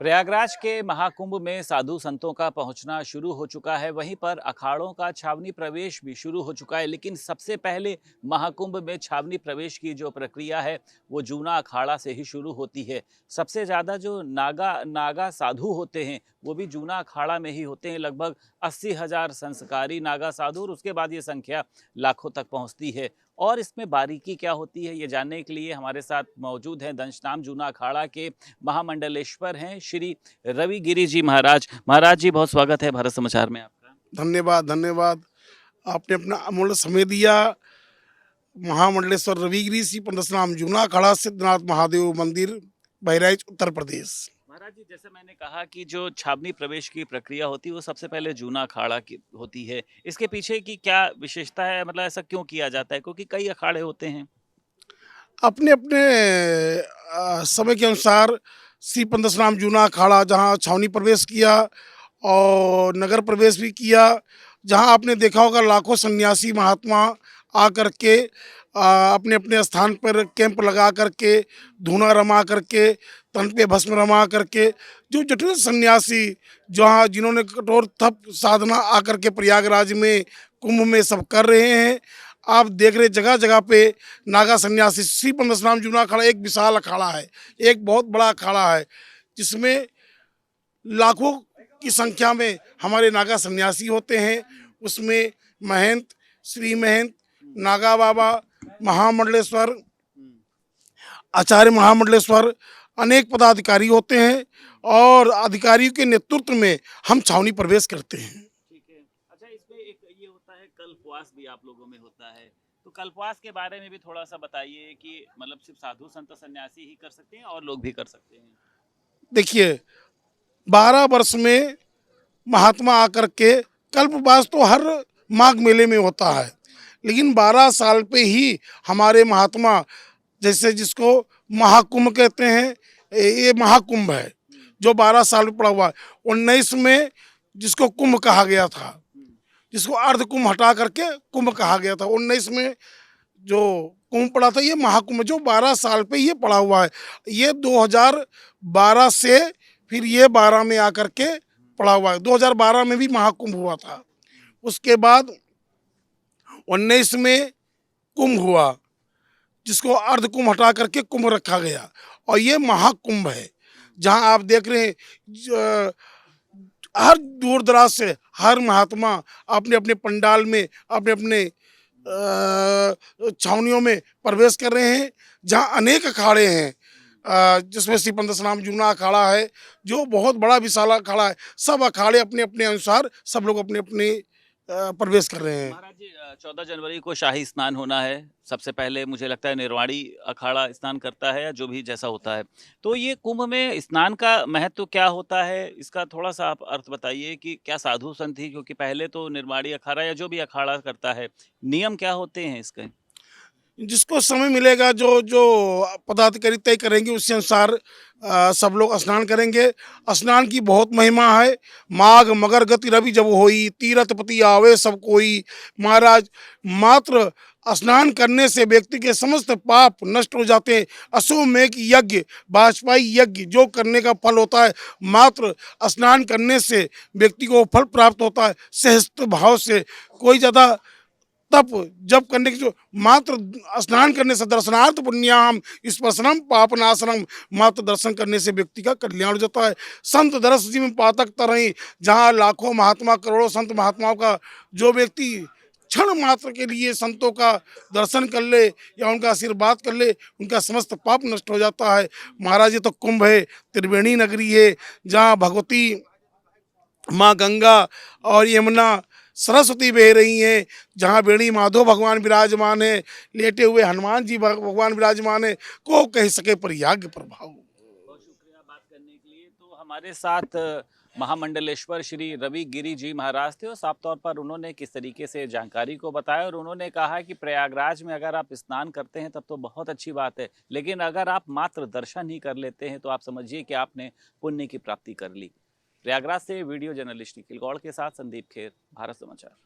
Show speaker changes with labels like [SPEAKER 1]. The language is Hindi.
[SPEAKER 1] प्रयागराज के महाकुंभ में साधु संतों का पहुंचना शुरू हो चुका है। वहीं पर अखाड़ों का छावनी प्रवेश भी शुरू हो चुका है। लेकिन सबसे पहले महाकुंभ में छावनी प्रवेश की जो प्रक्रिया है वो जूना अखाड़ा से ही शुरू होती है। सबसे ज़्यादा जो नागा साधु होते हैं वो भी जूना अखाड़ा में ही होते हैं। लगभग 80,000 संस्कारी नागा साधु और उसके बाद ये संख्या लाखों तक पहुंचती है। और इसमें बारीकी क्या होती है ये जानने के लिए हमारे साथ मौजूद हैं दंशनाम जूना अखाड़ा के महामंडलेश्वर हैं श्री रवि गिरी जी महाराज। महाराज जी, बहुत स्वागत है भारत समाचार में आपका।
[SPEAKER 2] धन्यवाद धन्यवाद। आपने अपना अमूल्य समय दिया। महामंडलेश्वर रविगिरी श्री परशुराम जूना अखाड़ा सिद्धनाथ महादेव मंदिर, बहराइच, उत्तर प्रदेश।
[SPEAKER 1] महाराज जी, जैसे मैंने कहा कि जो छावनी प्रवेश की प्रक्रिया होती है वो सबसे पहले जूना अखाड़ा की होती है। इसके पीछे की क्या विशेषता है, मतलब ऐसा क्यों किया जाता है? क्योंकि कई अखाड़े होते हैं।
[SPEAKER 2] अपने अपने समय के अनुसार श्री परशुराम जूना अखाड़ा जहाँ छावनी प्रवेश किया और नगर प्रवेश भी किया, जहाँ आपने देखा होगा लाखों सन्यासी महात्मा आकर के अपने अपने स्थान पर कैंप लगा करके, धूना रमा करके, तन पे भस्म रमा करके, जो जटिल सन्यासी जहाँ जिन्होंने कठोर तप साधना आकर के प्रयागराज में कुंभ में सब कर रहे हैं। आप देख रहे जगह जगह पे नागा सन्यासी। श्री परशुराम जूना अखाड़ा एक विशाल अखाड़ा है, एक बहुत बड़ा अखाड़ा है, जिसमें लाखों की संख्या में हमारे नागा सन्यासी होते हैं। उसमें महंत, श्री महंत, नागा बाबा, महामंडलेश्वर, आचार्य महामंडलेश्वर, अनेक पदाधिकारी होते हैं और अधिकारियों के नेतृत्व में हम छावनी प्रवेश करते हैं।
[SPEAKER 1] ठीक है। अच्छा, इसमें एक ये होता है कल्पवास भी आप लोगों में होता है, तो कल्पवास के बारे में भी थोड़ा सा बताइए कि मतलब सिर्फ साधु संत सन्यासी ही कर सकते हैं और लोग भी कर सकते हैं?
[SPEAKER 2] देखिए, 12 वर्ष में महात्मा आकर के, कल्पवास तो हर माघ मेले में होता है, लेकिन 12 साल पे ही हमारे महात्मा, जैसे जिसको महाकुंभ कहते हैं, ये महाकुंभ है जो 12 साल में पड़ा हुआ है। 19 में जिसको कुंभ कहा गया था, जिसको अर्ध कुंभ हटा करके कुंभ कहा गया था, 19 में जो कुंभ पड़ा था ये महाकुंभ जो 12 साल पे ये पड़ा हुआ है। ये 2012 से फिर ये 12 में आकर के पड़ा हुआ है। 2012 में भी महाकुंभ हुआ था। उसके बाद 19 में कुंभ हुआ, जिसको अर्ध कुंभ हटा करके कुंभ रखा गया, और ये महाकुंभ है जहां आप देख रहे हैं हर दूर दराज से हर महात्मा अपने अपने पंडाल में, अपने अपने छावनियों में प्रवेश कर रहे हैं, जहां अनेक अखाड़े हैं, जिसमें श्री परशुराम जूना अखाड़ा है जो बहुत बड़ा विशाल अखाड़ा है। सब अखाड़े अपने अपने अनुसार सब लोग अपने अपने प्रवेश कर रहे हैं।
[SPEAKER 1] महाराज जी, 14 जनवरी को शाही स्नान होना है। सबसे पहले मुझे लगता है निर्वाणी अखाड़ा स्नान करता है या जो भी जैसा होता है। तो ये कुंभ में स्नान का महत्व क्या होता है, इसका थोड़ा सा आप अर्थ बताइए कि क्या साधु संत ही, क्योंकि पहले तो निर्वाणी अखाड़ा या जो भी अखाड़ा करता है, नियम क्या होते हैं इसके?
[SPEAKER 2] जिसको समय मिलेगा, जो जो पदाधिकारी तय करेंगे उसी अनुसार सब लोग स्नान करेंगे। स्नान की बहुत महिमा है। माघ मगर गति रवि जब होई, तीरथ पति आवे सब कोई। महाराज, मात्र स्नान करने से व्यक्ति के समस्त पाप नष्ट हो जाते हैं। अश्वमेध यज्ञ, वाजपेयी यज्ञ जो करने का फल होता है, मात्र स्नान करने से व्यक्ति को फल प्राप्त होता है। सहस्त्र भाव से, कोई ज़्यादा तप जब करने की, जो मात्र स्नान करने से, दर्शनार्थ पुण्याम स्पर्शनम पापनाशनम, मात्र दर्शन करने से व्यक्ति का कल्याण हो जाता है। संत दरस जी में पातक तरही, जहाँ लाखों महात्मा, करोड़ों संत महात्माओं का जो व्यक्ति क्षण मात्र के लिए संतों का दर्शन कर ले या उनका आशीर्वाद कर ले, उनका समस्त पाप नष्ट हो जाता है। महाराज, ये तो कुंभ है, त्रिवेणी नगरी है, जहाँ भगवती माँ गंगा और यमुना सरस्वती बह रही हैं, जहाँ बेणी माधव भगवान विराजमान है, लेटे हुए हनुमान जी भगवान विराजमान है, को कह सके पर याज्ञ प्रभाव।
[SPEAKER 1] बहुत शुक्रिया बात करने के लिए। तो हमारे साथ महामंडलेश्वर श्री रवि गिरी जी महाराज थे और साफ तौर पर उन्होंने किस तरीके से जानकारी को बताया और उन्होंने कहा कि प्रयागराज में अगर आप स्नान करते हैं तब तो बहुत अच्छी बात है, लेकिन अगर आप मात्र दर्शन ही कर लेते हैं तो आप समझिए कि आपने पुण्य की प्राप्ति कर ली। प्रयागराज से वीडियो जर्नलिस्ट निखिल गौड़ के साथ संदीप खेर, भारत समाचार।